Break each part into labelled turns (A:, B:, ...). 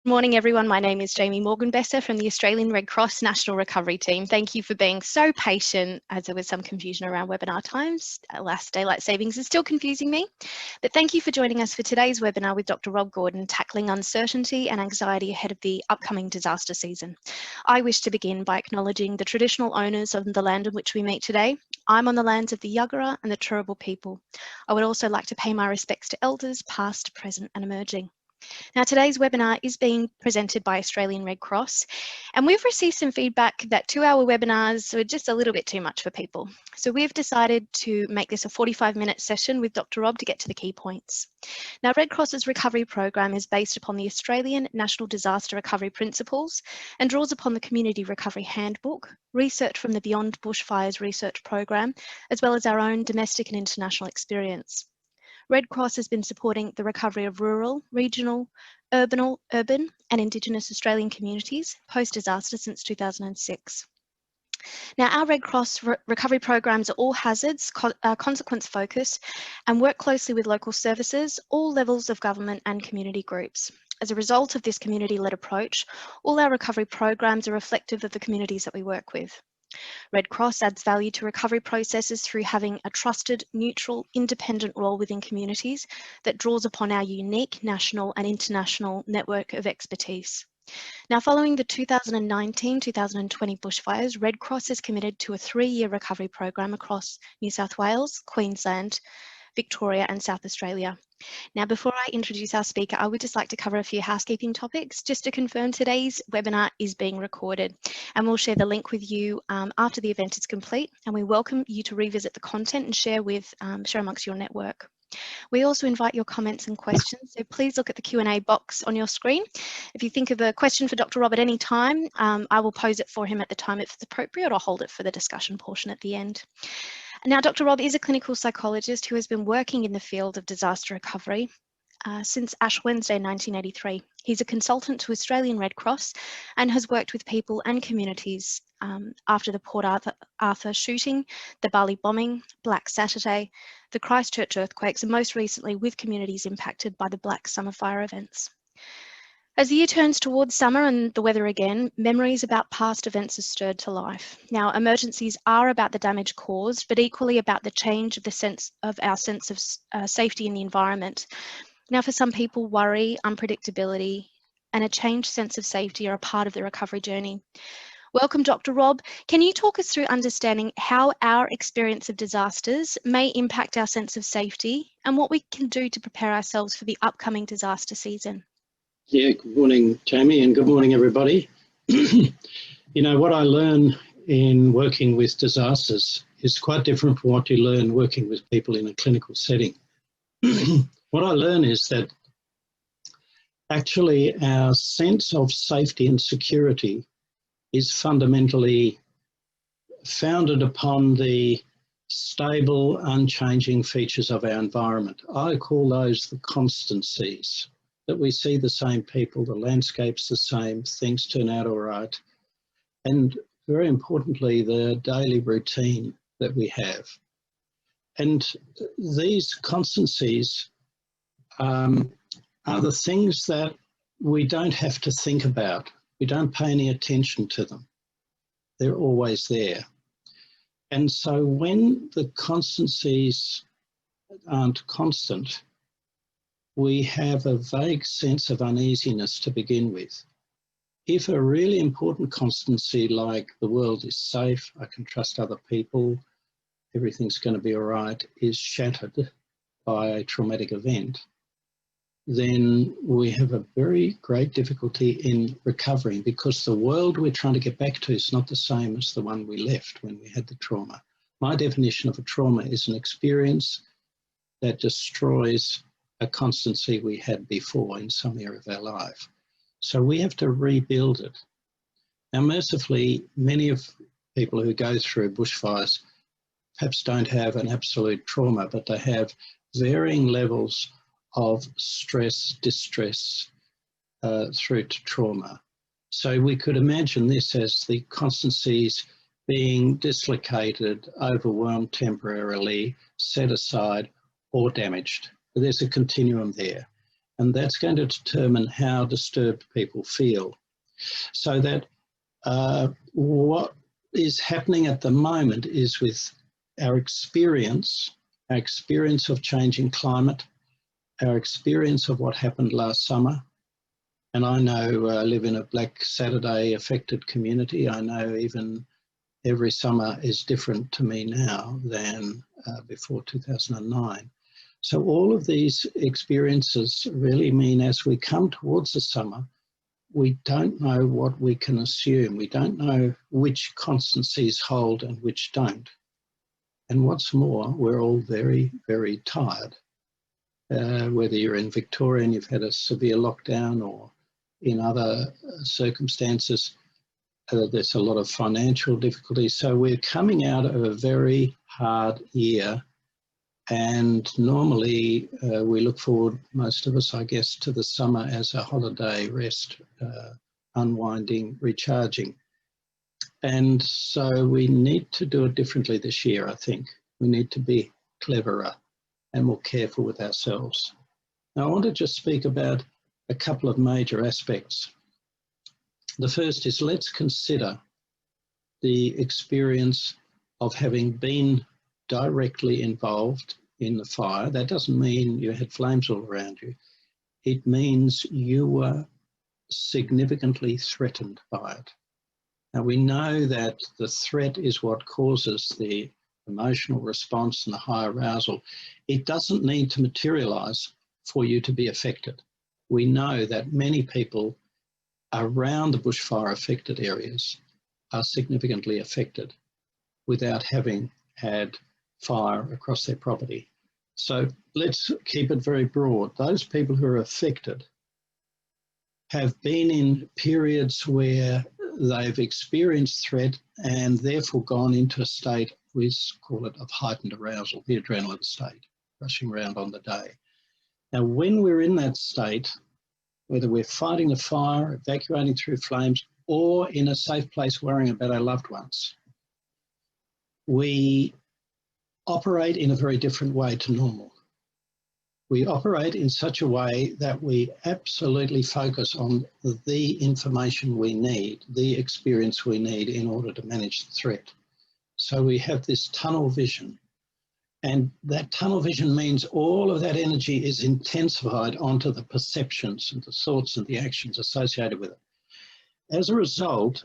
A: Good morning, everyone. My name is Jamie Morgan-Besser from the Australian Red Cross National Recovery Team. Thank you for being so patient as there was some confusion around webinar times. Last daylight savings is still confusing me, but thank you for joining us for today's webinar with Dr. Rob Gordon, tackling uncertainty and anxiety ahead of the upcoming disaster season. I wish to begin by acknowledging the traditional owners of the land on which we meet today. I'm on the lands of the Yuggera and the Turrbal people. I would also like to pay my respects to elders, past, present and emerging. Now, today's webinar is being presented by Australian Red Cross, and we've received some feedback that 2-hour webinars were just a little bit too much for people. So we've decided to make this a 45-minute session with Dr. Rob to get to the key points. Now, Red Cross's recovery program is based upon the Australian National Disaster Recovery Principles and draws upon the Community Recovery Handbook, research from the Beyond Bushfires research program, as well as our own domestic and international experience. Red Cross has been supporting the recovery of rural, regional, urban and Indigenous Australian communities post-disaster since 2006. Now, our Red Cross recovery programs are all hazards, consequence focused, and work closely with local services, all levels of government and community groups. As a result of this community-led approach, all our recovery programs are reflective of the communities that we work with. Red Cross adds value to recovery processes through having a trusted, neutral, independent role within communities that draws upon our unique national and international network of expertise. Now, following the 2019-2020 bushfires, Red Cross is committed to a 3-year recovery program across New South Wales, Queensland, Victoria and South Australia. Now, before I introduce our speaker, I would just like to cover a few housekeeping topics. Just to confirm, today's webinar is being recorded, and we'll share the link with you after the event is complete, and we welcome you to revisit the content and share amongst your network. We also invite your comments and questions, so please look at the Q&A box on your screen. If you think of a question for Dr. Rob at any time, I will pose it for him at the time if it's appropriate, or hold it for the discussion portion at the end. Now, Dr. Rob is a clinical psychologist who has been working in the field of disaster recovery since Ash Wednesday 1983. He's a consultant to Australian Red Cross and has worked with people and communities after the Port Arthur shooting, the Bali bombing, Black Saturday, the Christchurch earthquakes, and most recently with communities impacted by the Black Summer fire events. As the year turns towards summer and the weather again, memories about past events are stirred to life. Now, emergencies are about the damage caused, but equally about the change of our sense of safety in the environment. Now, for some people, worry, unpredictability, and a changed sense of safety are a part of the recovery journey. Welcome, Dr. Rob. Can you talk us through understanding how our experience of disasters may impact our sense of safety and what we can do to prepare ourselves for the upcoming disaster season?
B: Yeah, good morning, Jamie, and good morning, everybody. You know, what I learn in working with disasters is quite different from what you learn working with people in a clinical setting. What I learn is that actually our sense of safety and security is fundamentally founded upon the stable, unchanging features of our environment. I call those the constancies. That we see the same people, the landscape's the same, things turn out all right. And very importantly, the daily routine that we have. And these constancies are the things that we don't have to think about. We don't pay any attention to them. They're always there. And so when the constancies aren't constant, we have a vague sense of uneasiness to begin with. If a really important constancy like the world is safe, I can trust other people, everything's going to be all right, is shattered by a traumatic event, then we have a very great difficulty in recovering, because the world we're trying to get back to is not the same as the one we left when we had the trauma. My definition of a trauma is an experience that destroys a constancy we had before in some area of our life. So we have to rebuild it. Now, mercifully, many of people who go through bushfires perhaps don't have an absolute trauma, but they have varying levels of stress, distress through to trauma. So we could imagine this as the constancies being dislocated, overwhelmed temporarily, set aside, or damaged. There's a continuum there. And that's going to determine how disturbed people feel. So that what is happening at the moment is with our experience of changing climate, our experience of what happened last summer. And I know I live in a Black Saturday affected community. I know even every summer is different to me now than before 2009. So all of these experiences really mean as we come towards the summer, we don't know what we can assume. We don't know which constancies hold and which don't. And what's more, we're all very, very tired. Whether you're in Victoria and you've had a severe lockdown or in other circumstances, there's a lot of financial difficulties. So we're coming out of a very hard year. And normally we look forward, most of us, I guess, to the summer as a holiday, rest, unwinding, recharging. And so we need to do it differently this year, I think. We need to be cleverer and more careful with ourselves. Now, I want to just speak about a couple of major aspects. The first is, let's consider the experience of having been directly involved in the fire. That doesn't mean you had flames all around you. It means you were significantly threatened by it. Now, we know that the threat is what causes the emotional response and the high arousal. It doesn't need to materialise for you to be affected. We know that many people around the bushfire affected areas are significantly affected without having had fire across their property. So let's keep it very broad. Those people who are affected have been in periods where they've experienced threat and therefore gone into a state, we call it, of heightened arousal, the adrenaline state, rushing around on the day. Now, when we're in that state, whether we're fighting the fire, evacuating through flames, or in a safe place worrying about our loved ones, we operate in a very different way to normal. We operate in such a way that we absolutely focus on the information we need, the experience we need in order to manage the threat. So we have this tunnel vision. And that tunnel vision means all of that energy is intensified onto the perceptions and the thoughts and the actions associated with it. As a result,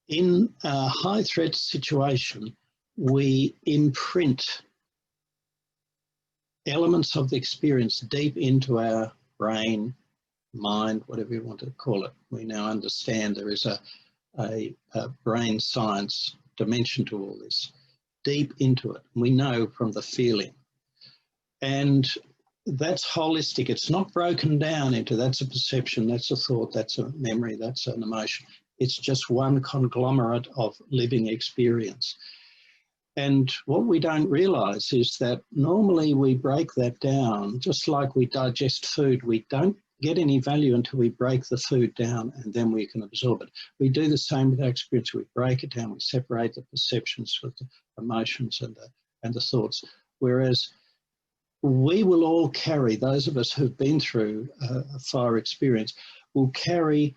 B: in a high threat situation, we imprint elements of the experience deep into our brain, mind, whatever you want to call it. We now understand there is a brain science dimension to all this, deep into it. We know from the feeling. And that's holistic. It's not broken down into that's a perception, that's a thought, that's a memory, that's an emotion. It's just one conglomerate of living experience. And what we don't realise is that normally we break that down, just like we digest food. We don't get any value until we break the food down and then we can absorb it. We do the same with our experience. We break it down, we separate the perceptions with the emotions and the thoughts. Whereas we will all carry, those of us who've been through a fire experience, will carry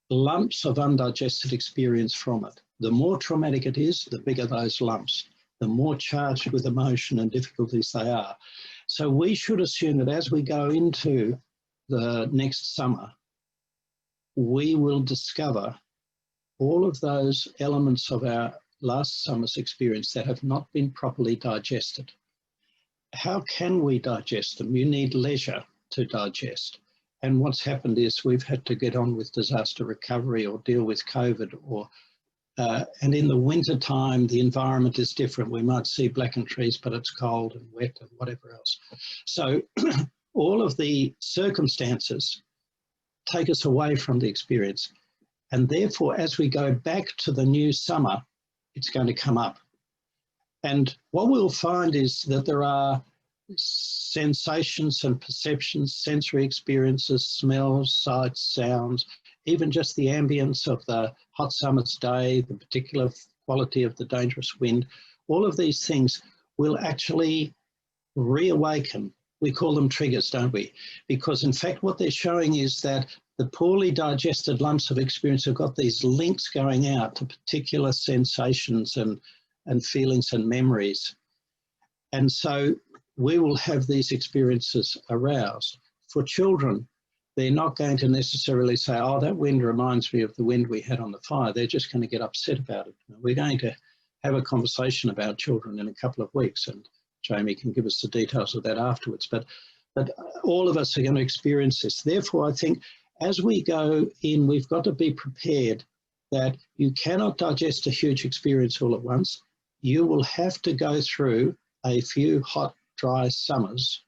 B: lumps of undigested experience from it. The more traumatic it is, the bigger those lumps, the more charged with emotion and difficulties they are. So we should assume that as we go into the next summer, we will discover all of those elements of our last summer's experience that have not been properly digested. How can we digest them? You need leisure to digest. And what's happened is we've had to get on with disaster recovery or deal with COVID, or and in the winter time, the environment is different. We might see blackened trees, but it's cold and wet and whatever else. So all of the circumstances take us away from the experience. And therefore, as we go back to the new summer, it's going to come up. And what we'll find is that there are sensations and perceptions, sensory experiences, smells, sights, sounds, even just the ambience of the hot summer's day, the particular quality of the dangerous wind, all of these things will actually reawaken we call them triggers, don't we? Because in fact, what they're showing is that the poorly digested lumps of experience have got these links going out to particular sensations and feelings and memories. And so we will have these experiences aroused. For children, they're not going to necessarily say, oh, that wind reminds me of the wind we had on the fire. They're just going to get upset about it. We're going to have a conversation about children in a couple of weeks, and Jamie can give us the details of that afterwards. But all of us are going to experience this. Therefore, I think as we go in, we've got to be prepared that you cannot digest a huge experience all at once. You will have to go through a few hot, dry summers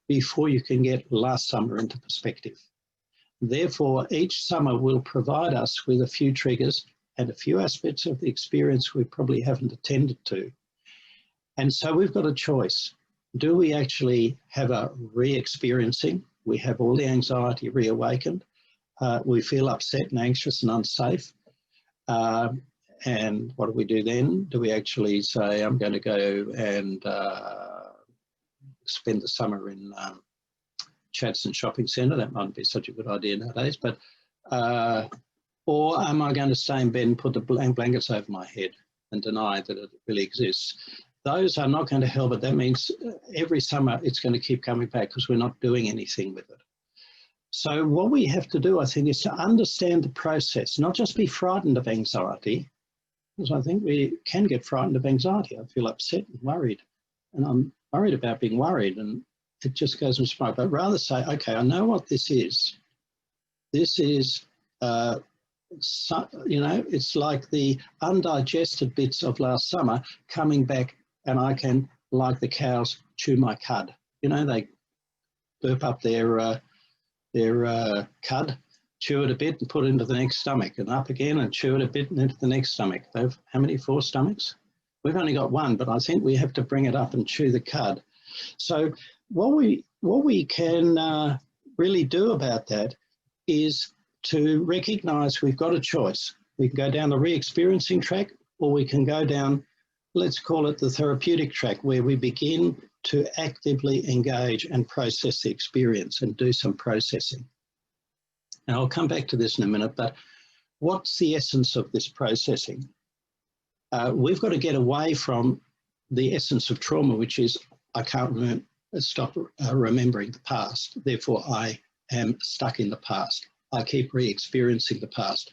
B: before you can get last summer into perspective. Therefore, each summer will provide us with a few triggers and a few aspects of the experience we probably haven't attended to. And so we've got a choice. Do we actually have a re-experiencing? We have all the anxiety reawakened. We feel upset and anxious and unsafe. And what do we do then? Do we actually say, I'm going to go and spend the summer in Chadstone Shopping Centre? That might be such a good idea nowadays. But or am I going to stay in bed and put the blankets over my head and deny that it really exists? Those are not going to help, but that means every summer it's going to keep coming back because we're not doing anything with it. So what we have to do, I think, is to understand the process, not just be frightened of anxiety, because I think we can get frightened of anxiety. I feel upset and worried, and I'm worried about being worried, and it just goes and smoke. But rather say, okay, I know what this is. This is, you know, it's like the undigested bits of last summer coming back, and I can, like the cows, chew my cud. You know, they burp up their cud, chew it a bit and put it into the next stomach, and up again and chew it a bit and into the next stomach. They've, how many, 4 stomachs? We've only got 1, but I think we have to bring it up and chew the cud. So what we can really do about that is to recognise we've got a choice. We can go down the re-experiencing track, or we can go down, let's call it the therapeutic track, where we begin to actively engage and process the experience and do some processing. Now, I'll come back to this in a minute, but what's the essence of this processing? We've got to get away from the essence of trauma, which is I can't stop remembering the past, therefore I am stuck in the past. I keep re-experiencing the past.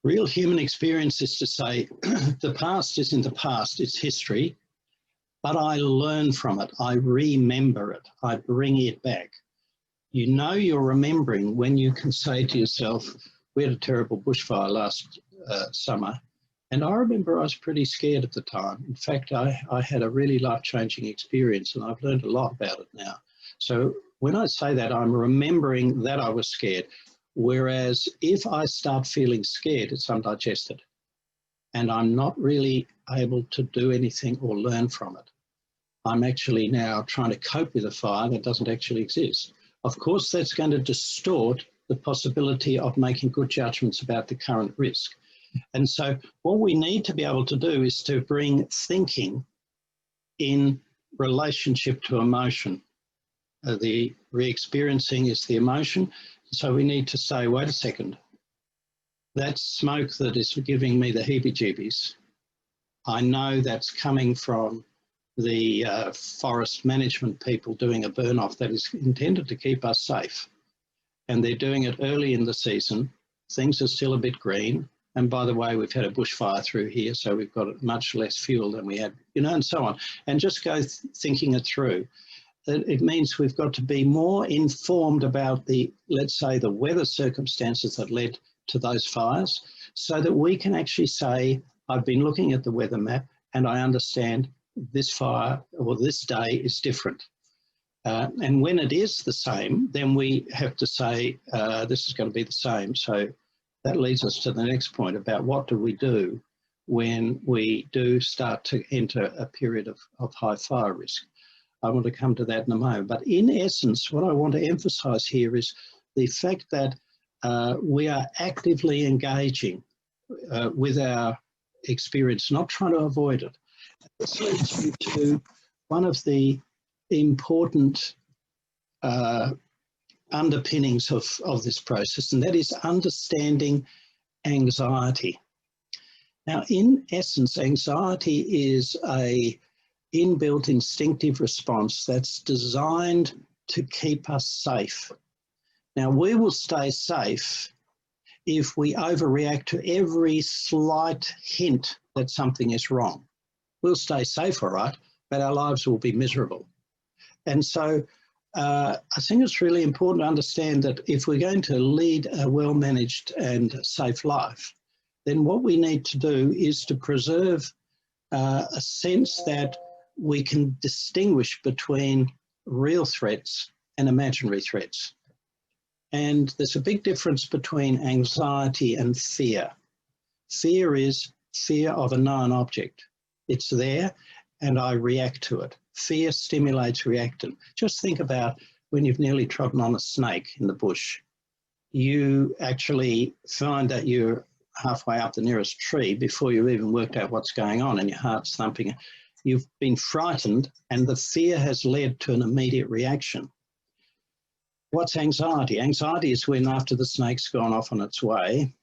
B: Real human experience is to say, the past is in the past, it's history, but I learn from it, I remember it, I bring it back. You know you're remembering when you can say to yourself, we had a terrible bushfire last summer, and I remember I was pretty scared at the time. In fact, I had a really life-changing experience, and I've learned a lot about it now. So when I say that, I'm remembering that I was scared. Whereas if I start feeling scared, it's undigested, and I'm not really able to do anything or learn from it. I'm actually now trying to cope with a fire that doesn't actually exist. Of course, that's going to distort the possibility of making good judgments about the current risk. And so what we need to be able to do is to bring thinking in relationship to emotion. The re-experiencing is the emotion. So we need to say, wait a second, that smoke that is giving me the heebie-jeebies, I know that's coming from the forest management people doing a burn-off that is intended to keep us safe. And they're doing it early in the season. Things are still a bit green. And by the way, we've had a bushfire through here, so we've got much less fuel than we had, you know, and so on. And just go thinking it through. It means we've got to be more informed about the, let's say, the weather circumstances that led to those fires, so that we can actually say, I've been looking at the weather map and I understand this fire or this day is different. And when it is the same, then we have to say, this is going to be the same. So that leads us to the next point about what do we do when we do start to enter a period of high fire risk. I want to come to that in a moment. But in essence, what I want to emphasize here is the fact that we are actively engaging with our experience, not trying to avoid it. This leads me to one of the important underpinnings of this process, and that is understanding anxiety. Now, in essence, anxiety is a inbuilt instinctive response that's designed to keep us safe. Now, we will stay safe if we overreact to every slight hint that something is wrong. We'll stay safe, all right, but our lives will be miserable. And so I think it's really important to understand that if we're going to lead a well-managed and safe life, then what we need to do is to preserve a sense that we can distinguish between real threats and imaginary threats. And there's a big difference between anxiety and fear. Fear is fear of a known object. It's there and I react to it. Fear stimulates reaction. Just think about when you've nearly trodden on a snake in the bush. You actually find that you're halfway up the nearest tree before you've even worked out what's going on and your heart's thumping. You've been frightened and the fear has led to an immediate reaction. What's anxiety? Anxiety is when after the snake's gone off on its way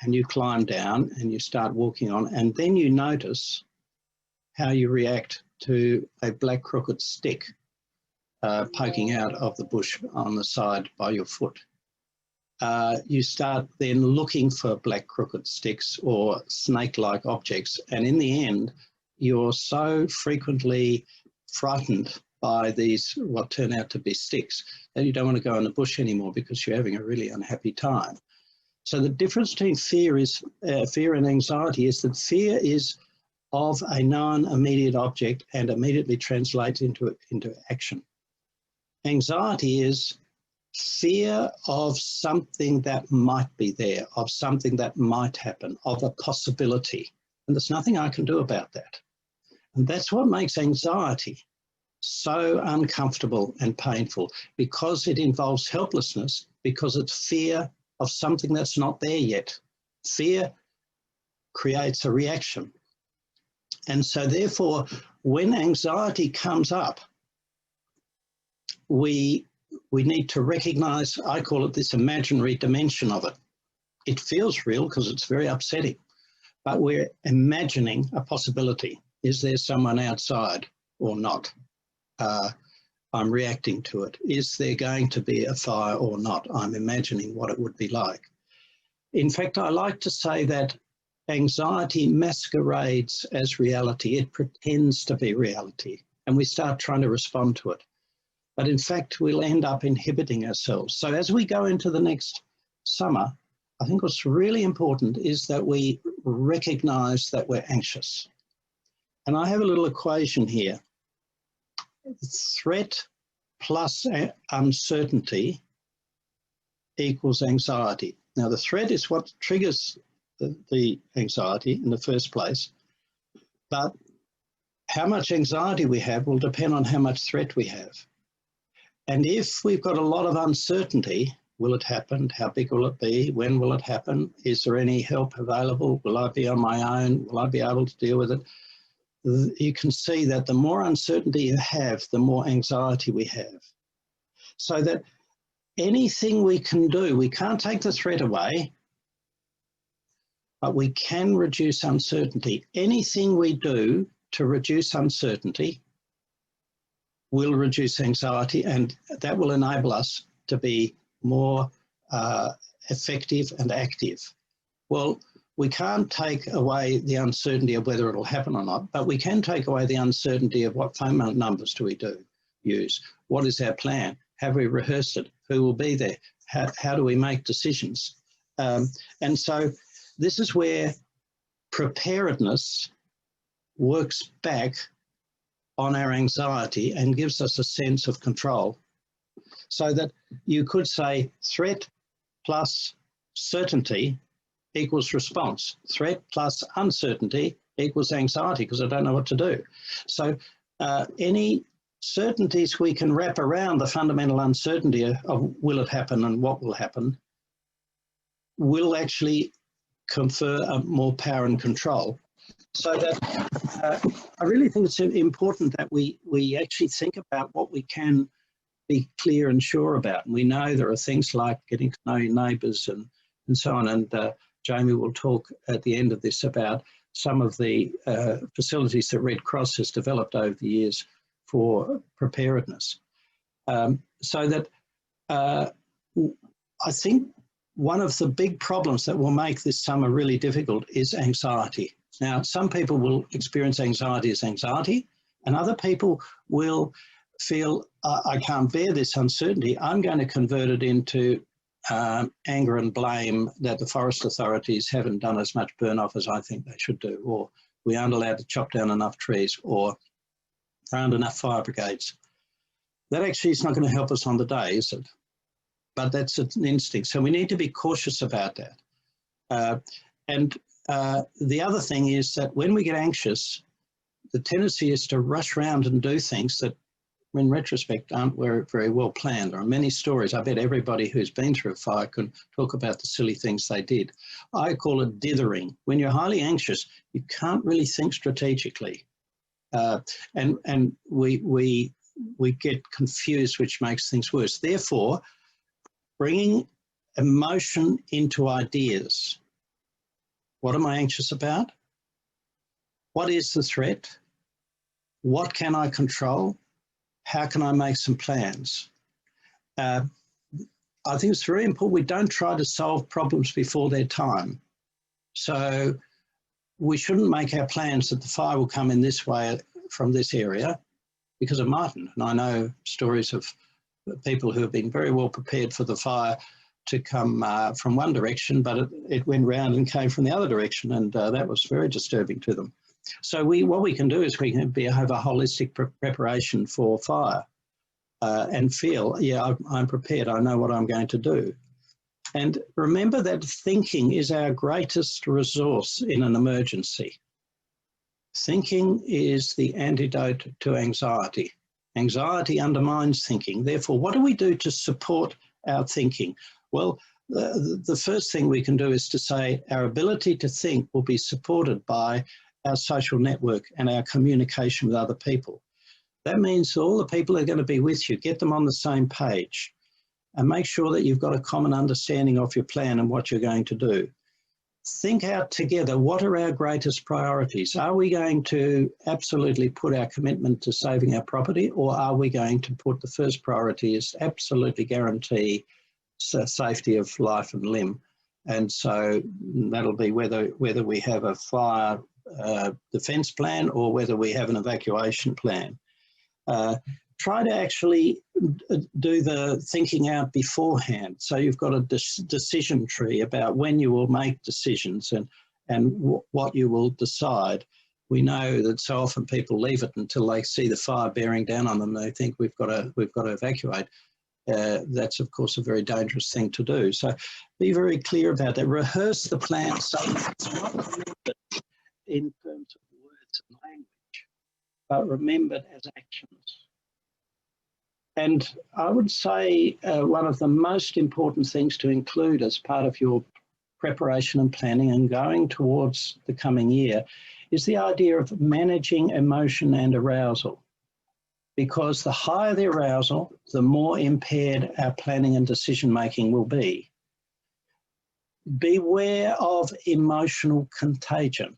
B: and you climb down and you start walking on, and then you notice how you react to a black crooked stick poking out of the bush on the side by your foot. You start then looking for black crooked sticks or snake-like objects, and in the end, you're so frequently frightened by these, what turn out to be sticks, that you don't want to go in the bush anymore because you're having a really unhappy time. So the difference between fear and anxiety is that fear is of a known immediate object and immediately translates into action. Anxiety is fear of something that might be there, of something that might happen, of a possibility. And there's nothing I can do about that. And that's what makes anxiety so uncomfortable and painful, because it involves helplessness, because it's fear of something that's not there yet. Fear creates a reaction. And so therefore, when anxiety comes up, we need to recognize, I call it this imaginary dimension of it. It feels real because it's very upsetting, but we're imagining a possibility. Is there someone outside or not? I'm reacting to it. Is there going to be a fire or not? I'm imagining what it would be like. In fact, I like to say that anxiety masquerades as reality. It pretends to be reality, and we start trying to respond to it. But in fact, we'll end up inhibiting ourselves. So as we go into the next summer, I think what's really important is that we recognize that we're anxious. And I have a little equation here. Threat plus uncertainty equals anxiety. Now, the threat is what triggers the anxiety in the first place, but how much anxiety we have will depend on how much threat we have. And if we've got a lot of uncertainty, will it happen? How big will it be? When will it happen? Is there any help available? Will I be on my own? Will I be able to deal with it? You can see that the more uncertainty you have, the more anxiety we have. So that anything we can do, we can't take the threat away, but we can reduce uncertainty. Anything we do to reduce uncertainty will reduce anxiety, and that will enable us to be more effective and active. Well, we can't take away the uncertainty of whether it'll happen or not, but we can take away the uncertainty of what phone numbers do we use? What is our plan? Have we rehearsed it? Who will be there? How do we make decisions? And so this is where preparedness works back on our anxiety and gives us a sense of control. So that you could say threat plus certainty equals response. Threat plus uncertainty equals anxiety because I don't know what to do. So any certainties we can wrap around the fundamental uncertainty of will it happen and what will happen will actually confer more power and control. So that I really think it's important that we actually think about what we can be clear and sure about. And we know there are things like getting to know your neighbours and so on. And Jamie will talk at the end of this about some of the facilities that Red Cross has developed over the years for preparedness. So that I think one of the big problems that will make this summer really difficult is anxiety. Now, some people will experience anxiety as anxiety, and other people will feel, I can't bear this uncertainty. I'm going to convert it into anger and blame that the forest authorities haven't done as much burn off as I think they should do, or we aren't allowed to chop down enough trees, or there aren't enough fire brigades. That actually is not going to help us on the day, is it? But that's an instinct. So we need to be cautious about that. And the other thing is that when we get anxious, the tendency is to rush around and do things that, in retrospect, aren't very well planned. There are many stories. I bet everybody who's been through a fire can talk about the silly things they did. I call it dithering. When you're highly anxious, you can't really think strategically. And we get confused, which makes things worse. Therefore, bringing emotion into ideas. What am I anxious about? What is the threat? What can I control? How can I make some plans? I think it's very important we don't try to solve problems before their time. So we shouldn't make our plans that the fire will come in this way from this area, because it mightn't. And I know stories of people who have been very well prepared for the fire to come from one direction, but it went round and came from the other direction, and that was very disturbing to them. So what we can do is we can have a holistic preparation for fire and feel, yeah, I'm prepared, I know what I'm going to do. And remember that thinking is our greatest resource in an emergency. Thinking is the antidote to anxiety. Anxiety undermines thinking. Therefore, what do we do to support our thinking? Well, the first thing we can do is to say our ability to think will be supported by our social network and our communication with other people. That means all the people who are going to be with you, get them on the same page and make sure that you've got a common understanding of your plan and what you're going to do. Think out together, what are our greatest priorities? Are we going to absolutely put our commitment to saving our property, or are we going to put the first priority is absolutely guarantee safety of life and limb? And so that'll be whether we have a fire defence plan or whether we have an evacuation plan. Try to actually do the thinking out beforehand. So you've got a decision tree about when you will make decisions and what you will decide. We know that so often people leave it until they see the fire bearing down on them. They think we've got to evacuate. That's of course a very dangerous thing to do. So be very clear about that. Rehearse the plan so it's not remembered in terms of words and language, but remembered as actions. And I would say one of the most important things to include as part of your preparation and planning and going towards the coming year is the idea of managing emotion and arousal. Because the higher the arousal, the more impaired our planning and decision making will be. Beware of emotional contagion.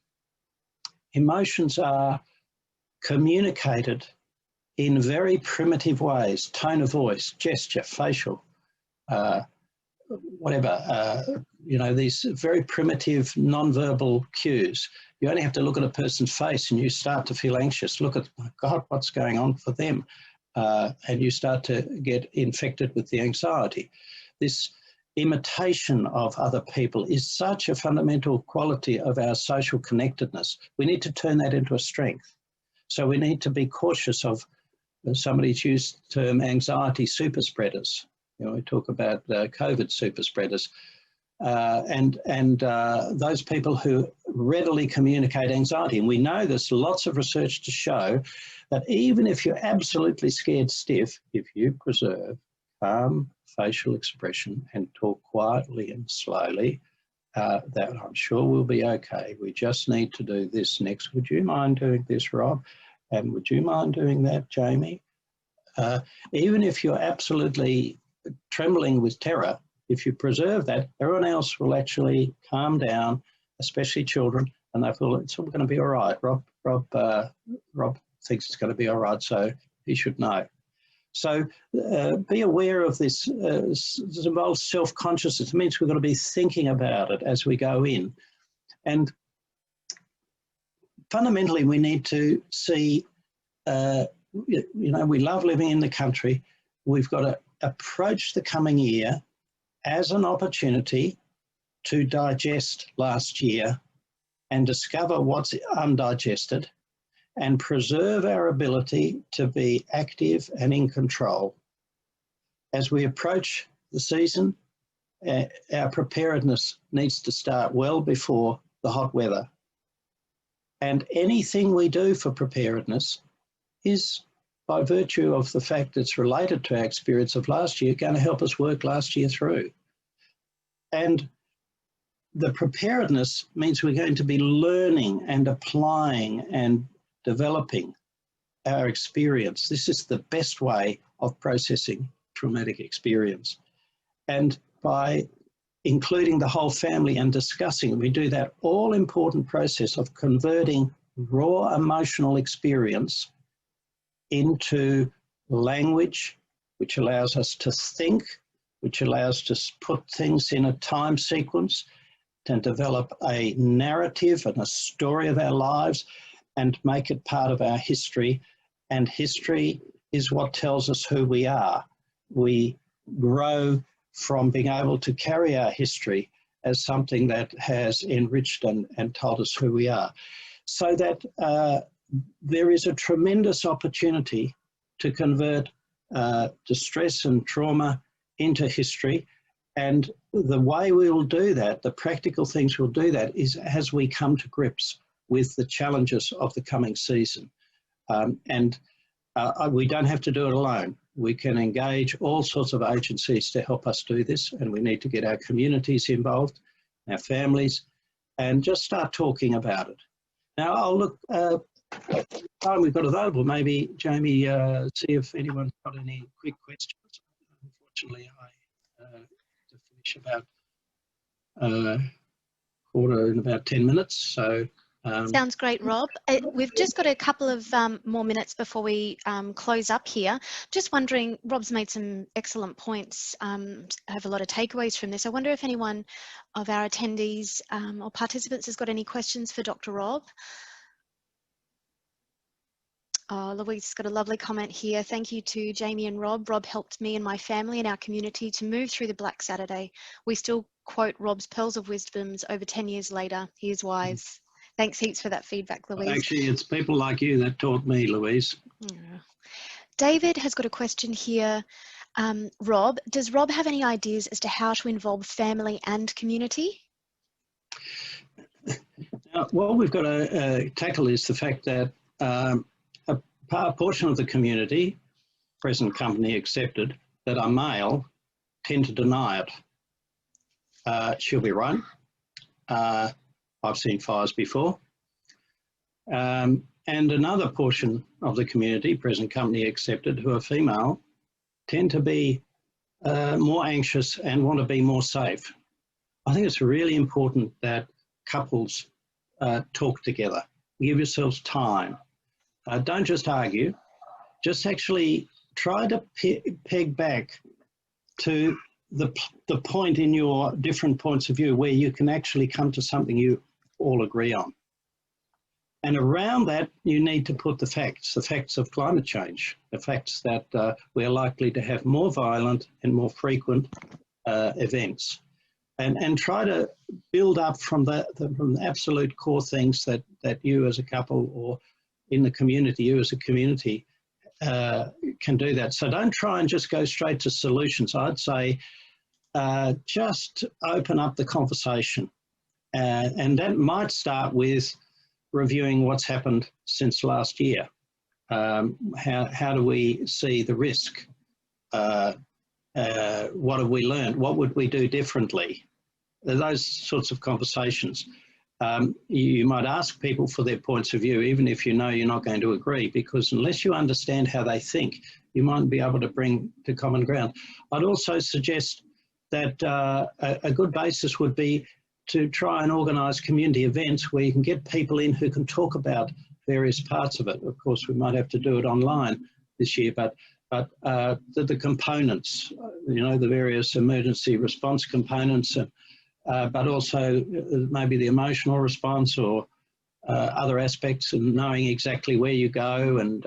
B: Emotions are communicated in very primitive ways, tone of voice, gesture, facial, whatever, these very primitive non-verbal cues. You only have to look at a person's face and you start to feel anxious. Look at, my God, what's going on for them? And you start to get infected with the anxiety. This imitation of other people is such a fundamental quality of our social connectedness. We need to turn that into a strength. So we need to be cautious of, somebody's used the term anxiety super spreaders. We talk about COVID super spreaders. And those people who readily communicate anxiety. And we know there's lots of research to show that even if you're absolutely scared stiff, if you preserve calm facial expression and talk quietly and slowly, that I'm sure we'll be okay. We just need to do this next. Would you mind doing this, Rob? And would you mind doing that, Jamie? Even if you're absolutely trembling with terror, if you preserve that, everyone else will actually calm down, especially children, and they feel it's all going to be all right. Rob thinks it's going to be all right, so he should know. So be aware of this. This involves self-consciousness. It means we've got to be thinking about it as we go in. And fundamentally, we need to see, we love living in the country. We've got to approach the coming year as an opportunity to digest last year and discover what's undigested and preserve our ability to be active and in control. As we approach the season, our preparedness needs to start well before the hot weather. And anything we do for preparedness is, by virtue of the fact it's related to our experience of last year, going to help us work last year through. And the preparedness means we're going to be learning and applying and developing our experience. This is the best way of processing traumatic experience. And by including the whole family and discussing, we do that all-important process of converting raw emotional experience into language, which allows us to think, which allows us to put things in a time sequence, and develop a narrative and a story of our lives and make it part of our history. And history is what tells us who we are. We grow from being able to carry our history as something that has enriched and told us who we are. So that there is a tremendous opportunity to convert distress and trauma into history. And the way we will do that, the practical things we'll do that, is as we come to grips with the challenges of the coming season. We don't have to do it alone. We can engage all sorts of agencies to help us do this, and we need to get our communities involved, our families, and just start talking about it. Now, I'll look, time we've got available, maybe, Jamie, see if anyone's got any quick questions. Unfortunately, I have to finish about quarter in about 10 minutes, so...
A: Sounds great, Rob. We've just got a couple of more minutes before we close up here. Just wondering, Rob's made some excellent points. I have a lot of takeaways from this. I wonder if anyone of our attendees or participants has got any questions for Dr. Rob. Oh, Louise has got a lovely comment here. Thank you to Jamie and Rob. Rob helped me and my family and our community to move through the Black Saturday. We still quote Rob's pearls of wisdoms over 10 years later. He is wise. Thanks heaps for that feedback, Louise.
B: Actually, it's people like you that taught me, Louise.
A: Yeah. David has got a question here. Rob, does Rob have any ideas as to how to involve family and community?
B: Now, what we've got to tackle is the fact that a portion of the community, present company accepted, that are male, tend to deny it. She'll be right. I've seen fires before. And another portion of the community, present company accepted, who are female, tend to be more anxious and want to be more safe. I think it's really important that couples talk together. Give yourselves time. Don't just argue. Just actually try to peg back to the point in your different points of view where you can actually come to something you all agree on. And around that, you need to put the facts of climate change, the facts that we're likely to have more violent and more frequent events. And try to build up from the absolute core things that you as a couple or in the community, you as a community can do that. So don't try and just go straight to solutions. I'd say just open up the conversation. And that might start with reviewing what's happened since last year. How do we see the risk? What have we learned? What would we do differently? those sorts of conversations. You might ask people for their points of view, even if you know you're not going to agree, because unless you understand how they think, you mightn't be able to bring to common ground. I'd also suggest that a good basis would be to try and organise community events where you can get people in who can talk about various parts of it. Of course, we might have to do it online this year, but the components, you know, the various emergency response components, but also maybe the emotional response or other aspects, and knowing exactly where you go and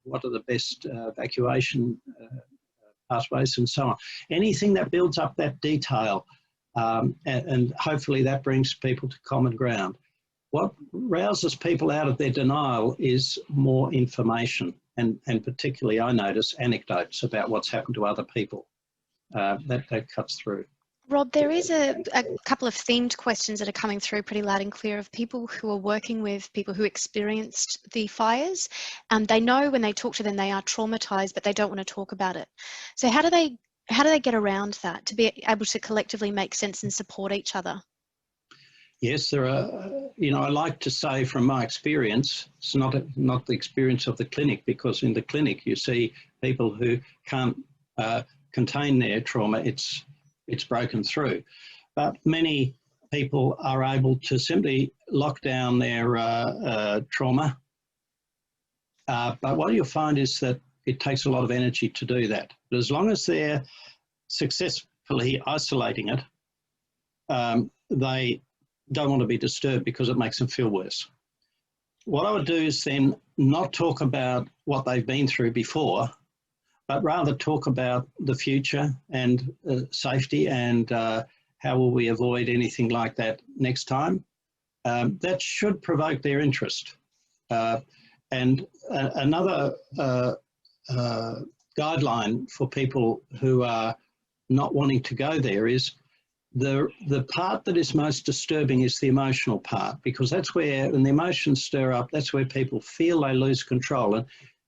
B: what are the best evacuation pathways and so on. Anything that builds up that detail, and hopefully that brings people to common ground. What rouses people out of their denial is more information, and particularly I notice anecdotes about what's happened to other people. That cuts through.
A: Rob, there is a couple of themed questions that are coming through pretty loud and clear of people who are working with people who experienced the fires. They know when they talk to them they are traumatised, but they don't want to talk about it. So how do they get around that, to be able to collectively make sense and support each other?
B: Yes, there are, you know, I like to say from my experience, it's not the experience of the clinic, because in the clinic you see people who can't contain their trauma, it's broken through. But many people are able to simply lock down their trauma. But what you'll find is that it takes a lot of energy to do that. But as long as they're successfully isolating it, they don't want to be disturbed because it makes them feel worse. What I would do is then not talk about what they've been through before, but rather talk about the future and safety and how will we avoid anything like that next time. That should provoke their interest. And another guideline for people who are not wanting to go there is the part that is most disturbing is the emotional part, because that's where, when the emotions stir up, that's where people feel they lose control.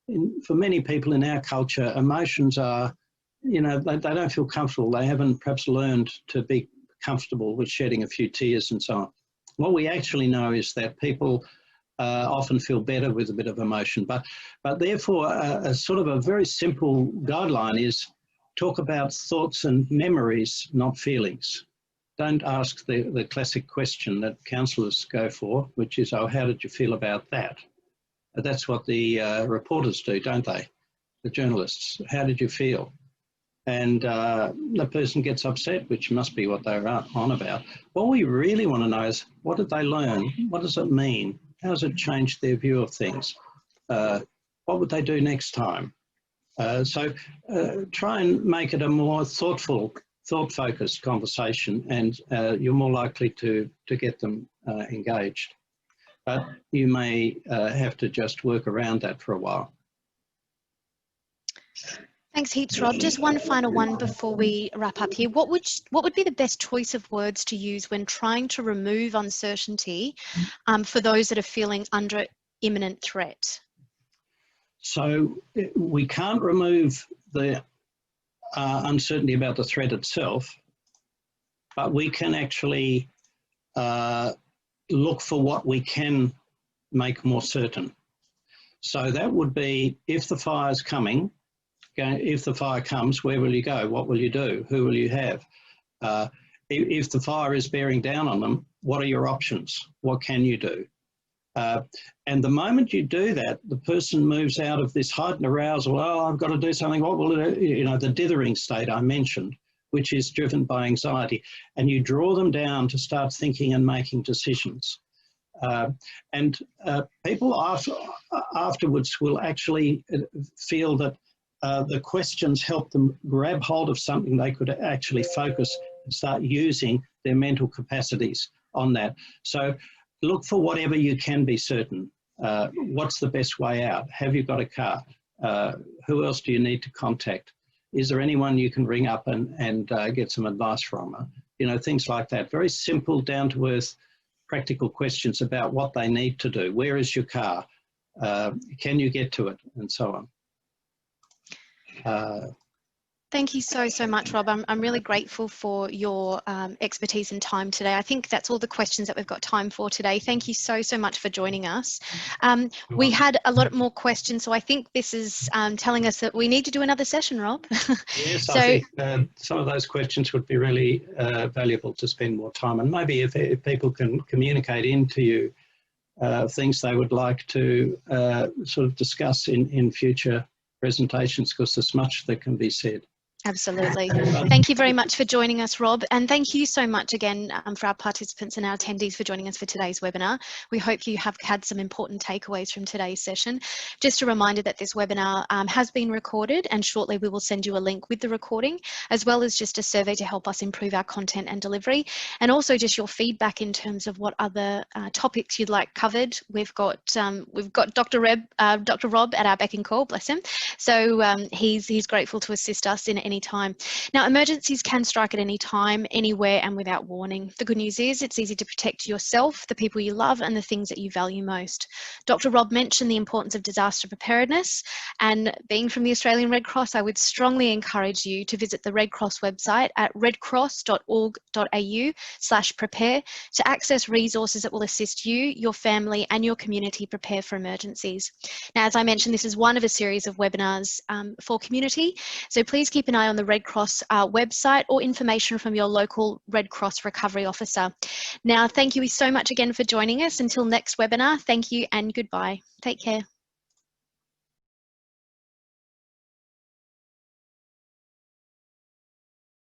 B: And for many people in our culture, emotions are, you know, they don't feel comfortable. They haven't perhaps learned to be comfortable with shedding a few tears and so on. What we actually know is that people often feel better with a bit of emotion. But therefore, a sort of a very simple guideline is talk about thoughts and memories, not feelings. Don't ask the classic question that counsellors go for, which is, oh, how did you feel about that? That's what the reporters do, don't they? The journalists. How did you feel? And the person gets upset, which must be what they're on about. What we really want to know is, what did they learn? What does it mean? How has it changed their view of things? What would they do next time? So try and make it a more thoughtful, thought-focused conversation, and you're more likely to get them engaged. But you may have to just work around that for a while.
A: Thanks heaps, Rob. Just one final one before we wrap up here. What would be the best choice of words to use when trying to remove uncertainty for those that are feeling under imminent threat?
B: So we can't remove the uncertainty about the threat itself, but we can actually look for what we can make more certain. So that would be, if the fire's coming, if the fire comes, where will you go? What will you do? Who will you have? If the fire is bearing down on them, what are your options? What can you do? And the moment you do that, the person moves out of this heightened arousal, oh, I've got to do something, what will it do? You know, the dithering state I mentioned, which is driven by anxiety, and you draw them down to start thinking and making decisions. And people afterwards will actually feel that the questions help them grab hold of something they could actually focus and start using their mental capacities on that. So look for whatever you can be certain. What's the best way out? Have you got a car? Who else do you need to contact? Is there anyone you can ring up and get some advice from? You know, things like that. Very simple, down-to-earth, practical questions about what they need to do. Where is your car? Can you get to it? And so on.
A: Thank you so much, Rob. I'm really grateful for your expertise and time today. I think that's all the questions that we've got time for today. Thank you so much for joining us. We had a lot more questions, so I think this is telling us that we need to do another session, Rob.
B: Yes,
A: So,
B: I think some of those questions would be really valuable to spend more time, and maybe if people can communicate into you things they would like to sort of discuss in future presentations, because there's much that can be said.
A: absolutely. Thank you very much for joining us, Rob. And thank you so much again for our participants and our attendees for joining us for today's webinar. We hope you have had some important takeaways from today's session. Just a reminder that this webinar has been recorded, and shortly we will send you a link with the recording, as well as just a survey to help us improve our content and delivery, and also just your feedback in terms of what other topics you'd like covered. We've got Dr. Rob at our beck and call, bless him. So he's grateful to assist us in any time. Now, emergencies can strike at any time, anywhere, and without warning. The good news is it's easy to protect yourself, the people you love, and the things that you value most. Dr. Rob mentioned the importance of disaster preparedness, and being from the Australian Red Cross, I would strongly encourage you to visit the Red Cross website at redcross.org.au/prepare to access resources that will assist you, your family, and your community prepare for emergencies. Now, as I mentioned, this is one of a series of webinars for community, so please keep an eye on the Red Cross website or information from your local Red Cross recovery officer. Now, thank you so much again for joining us. Until next webinar, thank you and goodbye. Take care.